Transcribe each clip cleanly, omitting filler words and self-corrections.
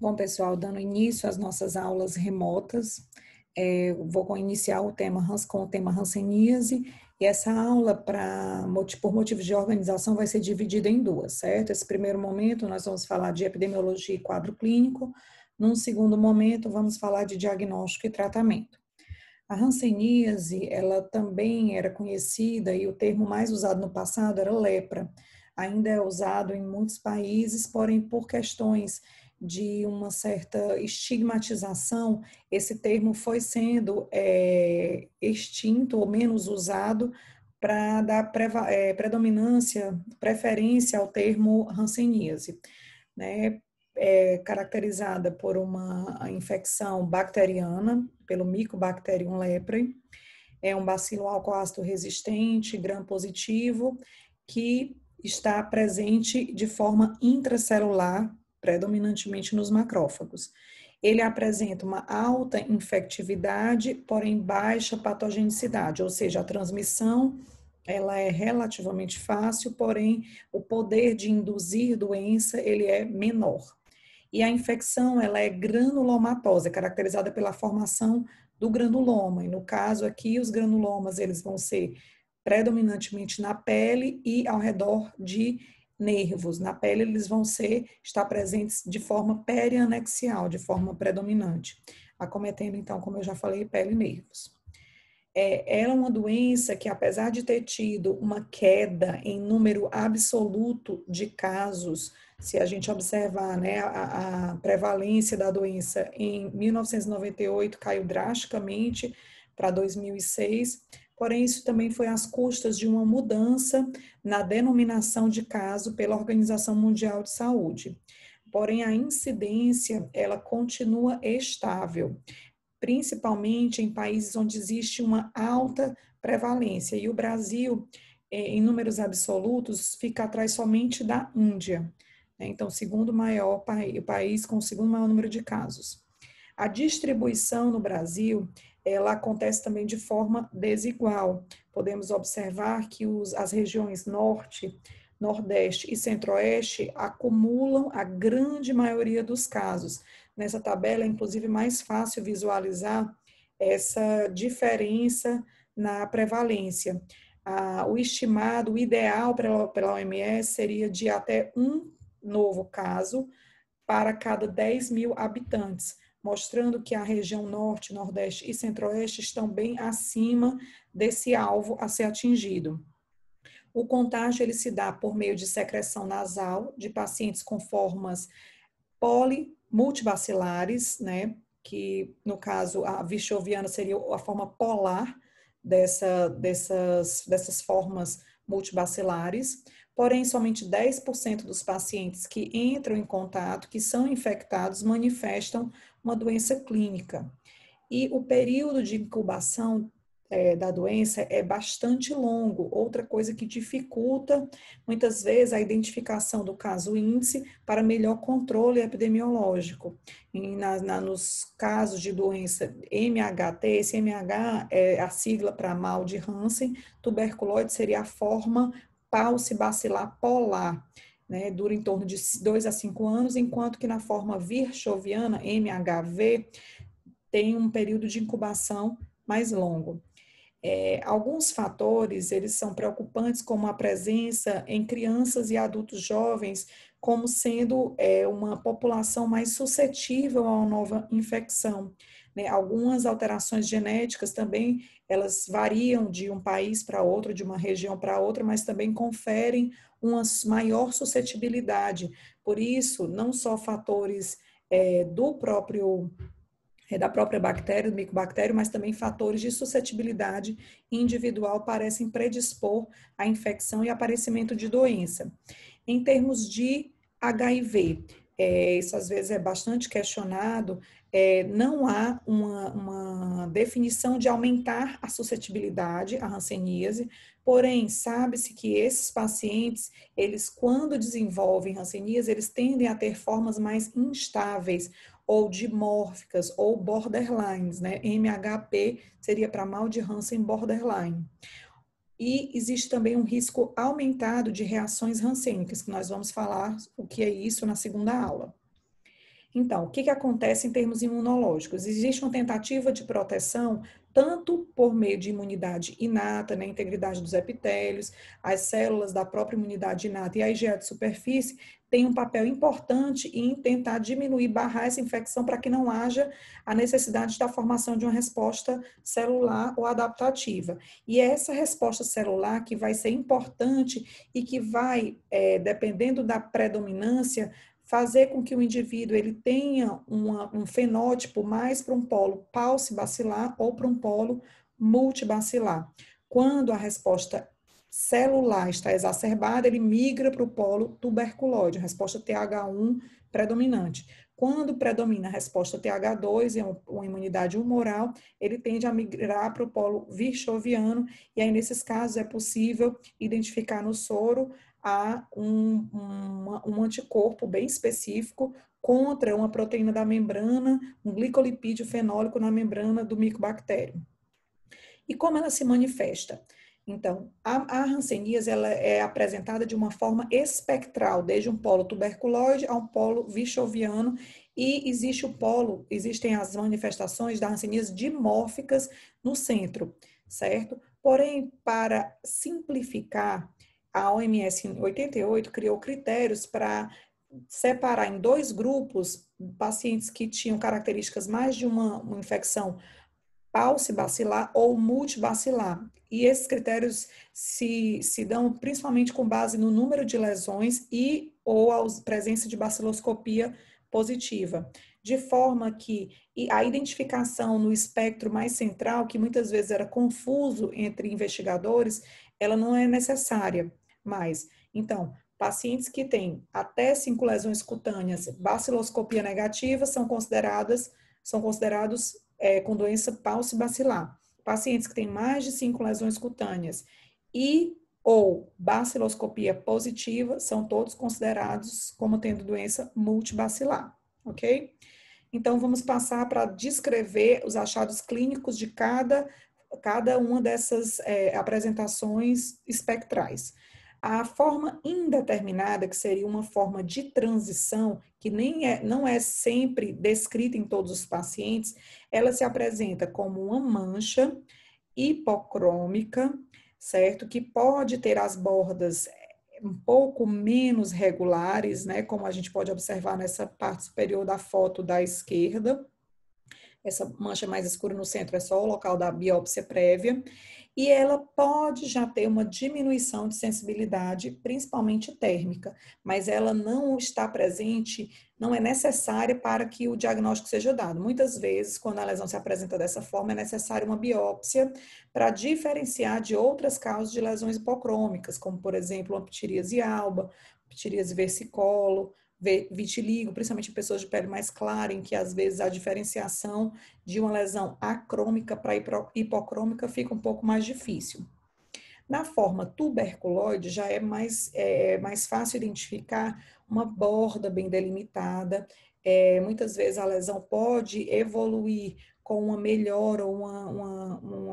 Bom, pessoal, dando início às nossas aulas remotas, vou iniciar com o tema hanseníase, e essa aula, por motivos de organização, vai ser dividida em duas, certo? Esse primeiro momento, nós vamos falar de epidemiologia e quadro clínico. Num segundo momento, vamos falar de diagnóstico e tratamento. A hanseníase, ela também era conhecida, e o termo mais usado no passado era lepra. Ainda é usado em muitos países, porém, por questões de uma certa estigmatização, esse termo foi sendo extinto ou menos usado para dar preferência ao termo hanseníase, né? Caracterizada por uma infecção bacteriana, pelo Mycobacterium leprae, é um bacilo alcoácido resistente, gram-positivo, que está presente de forma intracelular, predominantemente nos macrófagos. Ele apresenta uma alta infectividade, porém baixa patogenicidade, ou seja, a transmissão ela é relativamente fácil, porém o poder de induzir doença ele é menor. E a infecção, ela é granulomatosa, caracterizada pela formação do granuloma. E no caso aqui, os granulomas, eles vão ser predominantemente na pele e ao redor de nervos. Na pele, eles vão estar presentes de forma perianexial, de forma predominante, acometendo, então, como eu já falei, pele e nervos. Ela é uma doença que, apesar de ter tido uma queda em número absoluto de casos, se a gente observar, né, a prevalência da doença em 1998 caiu drasticamente para 2006, porém isso também foi às custas de uma mudança na denominação de caso pela Organização Mundial de Saúde. Porém, a incidência, ela continua estável, principalmente em países onde existe uma alta prevalência. E o Brasil, em números absolutos, fica atrás somente da Índia, né? Então, o país com o segundo maior número de casos. A distribuição no Brasil, ela acontece também de forma desigual. Podemos observar que as regiões norte, nordeste e centro-oeste acumulam a grande maioria dos casos. Nessa tabela é, inclusive, mais fácil visualizar essa diferença na prevalência. O ideal pela OMS seria de até um novo caso para cada 10 mil habitantes, mostrando que a região norte, nordeste e centro-oeste estão bem acima desse alvo a ser atingido. O contágio ele se dá por meio de secreção nasal de pacientes com formas multibacilares, né? Que no caso a vichoviana seria a forma polar dessas formas multibacilares. Porém, somente 10% dos pacientes que entram em contato, que são infectados, manifestam uma doença clínica. E o período de incubação da doença é bastante longo, outra coisa que dificulta muitas vezes a identificação do caso índice para melhor controle epidemiológico. Nos casos de doença MHT, esse MH é a sigla para mal de Hansen, tuberculose seria a forma paucibacilar polar, né, dura em torno de 2 a 5 anos, enquanto que na forma virchoviana, MHV, tem um período de incubação mais longo. Alguns fatores, eles são preocupantes, como a presença em crianças e adultos jovens, como sendo uma população mais suscetível a uma nova infecção, né? Algumas alterações genéticas também, elas variam de um país para outro, de uma região para outra, mas também conferem uma maior suscetibilidade. Por isso, não só fatores do próprio da própria bactéria, do micobactério, mas também fatores de suscetibilidade individual parecem predispor à infecção e aparecimento de doença. Em termos de HIV, isso às vezes é bastante questionado, não há uma definição de aumentar a suscetibilidade à hanseníase, porém, sabe-se que esses pacientes, eles quando desenvolvem hanseníase, eles tendem a ter formas mais instáveis, ou dimórficas, ou borderlines, né? MHP seria para mal de Hansen borderline. E existe também um risco aumentado de reações rancênicas, que nós vamos falar o que é isso na segunda aula. Então, o que que acontece em termos imunológicos? Existe uma tentativa de proteção tanto por meio de imunidade inata, né, integridade dos epitélios, as células da própria imunidade inata e a IgE de superfície têm um papel importante em tentar diminuir, barrar essa infecção para que não haja a necessidade da formação de uma resposta celular ou adaptativa. E é essa resposta celular que vai ser importante e que vai, dependendo da predominância, fazer com que o indivíduo ele tenha um fenótipo mais para um polo paucibacilar ou para um polo multibacilar. Quando a resposta celular está exacerbada, ele migra para o polo tuberculoide, a resposta TH1 predominante. Quando predomina a resposta TH2, é uma imunidade humoral, ele tende a migrar para o polo virchoviano, e aí, nesses casos, é possível identificar no soro um anticorpo bem específico contra uma proteína da membrana, um glicolipídio fenólico na membrana do micobactério. E como ela se manifesta? Então, a hanseníase ela é apresentada de uma forma espectral, desde um polo tuberculoide a um polo virchoviano, e existem as manifestações da hanseníase dimórficas no centro, certo? Porém, para simplificar, a OMS em 88 criou critérios para separar em dois grupos pacientes que tinham características mais de uma infecção paucibacilar ou multibacilar. E esses critérios se dão principalmente com base no número de lesões e ou a presença de baciloscopia positiva. De forma que a identificação no espectro mais central, que muitas vezes era confuso entre investigadores, ela não é necessária mais. Então, pacientes que têm até 5 lesões cutâneas, baciloscopia negativa, são considerados com doença paucibacilar. Pacientes que têm mais de 5 lesões cutâneas e ou baciloscopia positiva são todos considerados como tendo doença multibacilar, ok? Então, vamos passar para descrever os achados clínicos de cada uma dessas apresentações espectrais. A forma indeterminada, que seria uma forma de transição, que não é sempre descrita em todos os pacientes, ela se apresenta como uma mancha hipocrômica, certo? Que pode ter as bordas um pouco menos regulares, né? Como a gente pode observar nessa parte superior da foto da esquerda. Essa mancha mais escura no centro é só o local da biópsia prévia, e ela pode já ter uma diminuição de sensibilidade, principalmente térmica, mas ela não está presente, não é necessária para que o diagnóstico seja dado. Muitas vezes, quando a lesão se apresenta dessa forma, é necessária uma biópsia para diferenciar de outras causas de lesões hipocrômicas, como, por exemplo, uma ptiríase alba, ptiríase versicolo, vitiligo, principalmente em pessoas de pele mais clara, em que às vezes a diferenciação de uma lesão acrômica para hipocrômica fica um pouco mais difícil. Na forma tuberculoide, já mais fácil identificar uma borda bem delimitada. Muitas vezes a lesão pode evoluir com uma melhora ou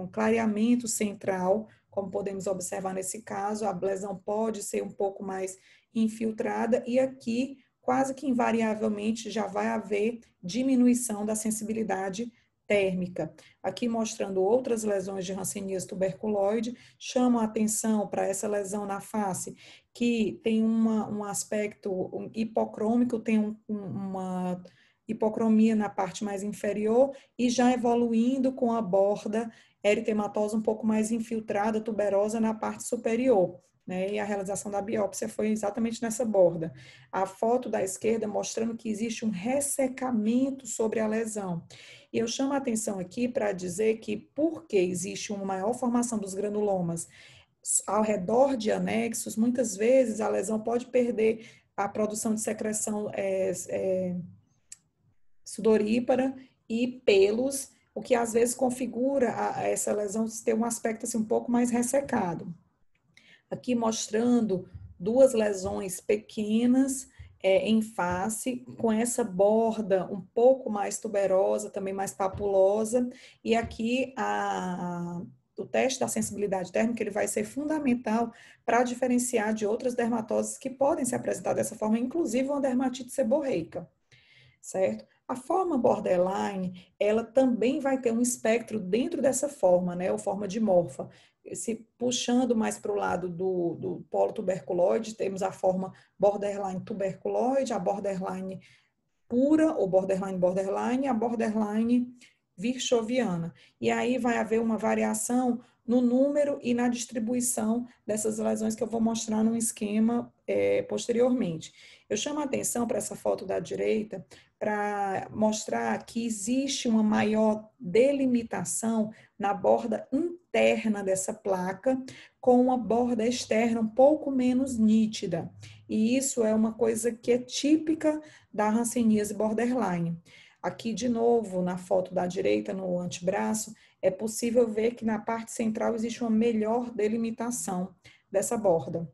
um clareamento central, como podemos observar nesse caso. A lesão pode ser um pouco mais infiltrada, e aqui quase que invariavelmente já vai haver diminuição da sensibilidade térmica. Aqui mostrando outras lesões de hanseníase tuberculoide, chamo a atenção para essa lesão na face, que tem um aspecto hipocrômico, tem uma hipocromia na parte mais inferior, e já evoluindo com a borda eritematosa um pouco mais infiltrada, tuberosa na parte superior. Né, e a realização da biópsia foi exatamente nessa borda. A foto da esquerda mostrando que existe um ressecamento sobre a lesão. E eu chamo a atenção aqui para dizer que, porque existe uma maior formação dos granulomas ao redor de anexos, muitas vezes a lesão pode perder a produção de secreção sudorípara e pelos, o que às vezes configura essa lesão ter um aspecto assim, um pouco mais ressecado. Aqui mostrando duas lesões pequenas em face, com essa borda um pouco mais tuberosa, também mais papulosa, e aqui o teste da sensibilidade térmica ele vai ser fundamental para diferenciar de outras dermatoses que podem se apresentar dessa forma, inclusive uma dermatite seborreica. certo? A forma borderline, ela também vai ter um espectro dentro dessa forma, né? Ou forma dimorfa. Se puxando mais para o lado do polo tuberculoide, temos a forma borderline tuberculoide, a borderline pura, ou borderline, a borderline virchoviana. E aí vai haver uma variação no número e na distribuição dessas lesões que eu vou mostrar num esquema posteriormente. Eu chamo a atenção para essa foto da direita para mostrar que existe uma maior delimitação na borda interna dessa placa, com uma borda externa um pouco menos nítida. E isso é uma coisa que é típica da hanseníase borderline. Aqui, de novo, na foto da direita, no antebraço, é possível ver que na parte central existe uma melhor delimitação dessa borda.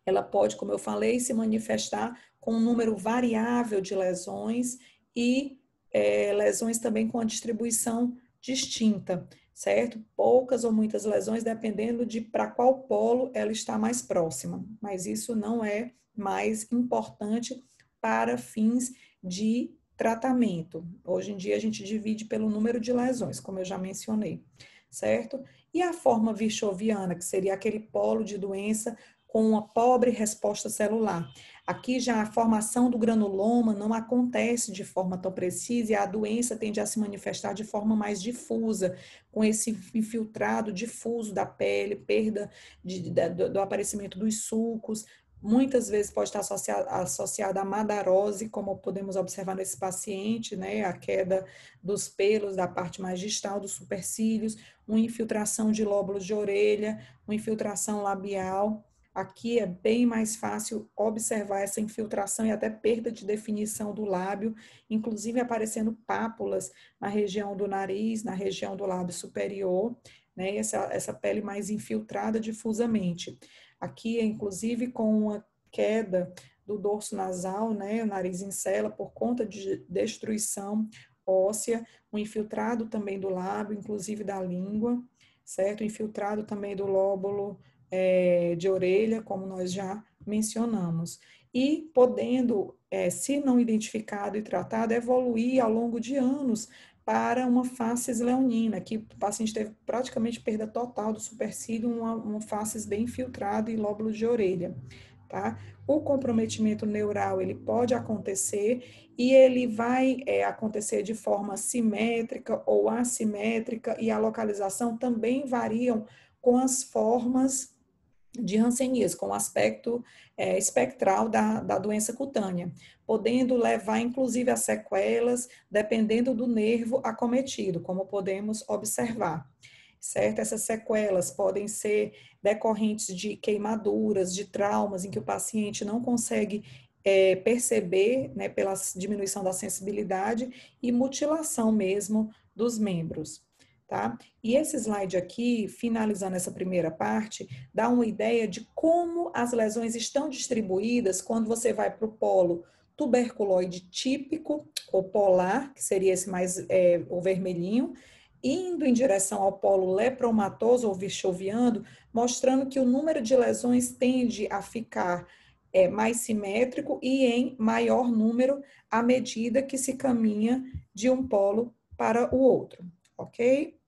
Ela pode, como eu falei, se manifestar com um número variável de lesões e lesões também com a distribuição distinta, certo? Poucas ou muitas lesões, dependendo de para qual polo ela está mais próxima, mas isso não é mais importante para fins de tratamento. Hoje em dia a gente divide pelo número de lesões, como eu já mencionei, certo? E a forma virchoviana, que seria aquele polo de doença com uma pobre resposta celular. Aqui já a formação do granuloma não acontece de forma tão precisa e a doença tende a se manifestar de forma mais difusa, com esse infiltrado difuso da pele, perda do aparecimento dos sulcos. Muitas vezes pode estar associada à madarose, como podemos observar nesse paciente, né? A queda dos pelos da parte mais distal dos supercílios, uma infiltração de lóbulos de orelha, uma infiltração labial. Aqui é bem mais fácil observar essa infiltração e até perda de definição do lábio, inclusive aparecendo pápulas na região do nariz, na região do lábio superior, né? Essa pele mais infiltrada difusamente. Aqui é inclusive com uma queda do dorso nasal, né? O nariz em cela por conta de destruição óssea, um infiltrado também do lábio, inclusive da língua, certo? Infiltrado também do lóbulo de orelha, como nós já mencionamos. E podendo, se não identificado e tratado, evoluir ao longo de anos para uma facies leonina, que o paciente teve praticamente perda total do supercílio, uma facies bem infiltrada e lóbulo de orelha. Tá? O comprometimento neural ele pode acontecer e ele vai acontecer de forma simétrica ou assimétrica e a localização também variam com as formas de hanseníase, com o aspecto espectral da doença cutânea, podendo levar inclusive a sequelas, dependendo do nervo acometido, como podemos observar, certo? Essas sequelas podem ser decorrentes de queimaduras, de traumas, em que o paciente não consegue perceber, né, pela diminuição da sensibilidade e mutilação mesmo dos membros. Tá? E esse slide aqui, finalizando essa primeira parte, dá uma ideia de como as lesões estão distribuídas quando você vai para o polo tuberculoide típico ou polar, que seria esse mais o vermelhinho, indo em direção ao polo lepromatoso ou virchoviano, mostrando que o número de lesões tende a ficar mais simétrico e em maior número à medida que se caminha de um polo para o outro, ok?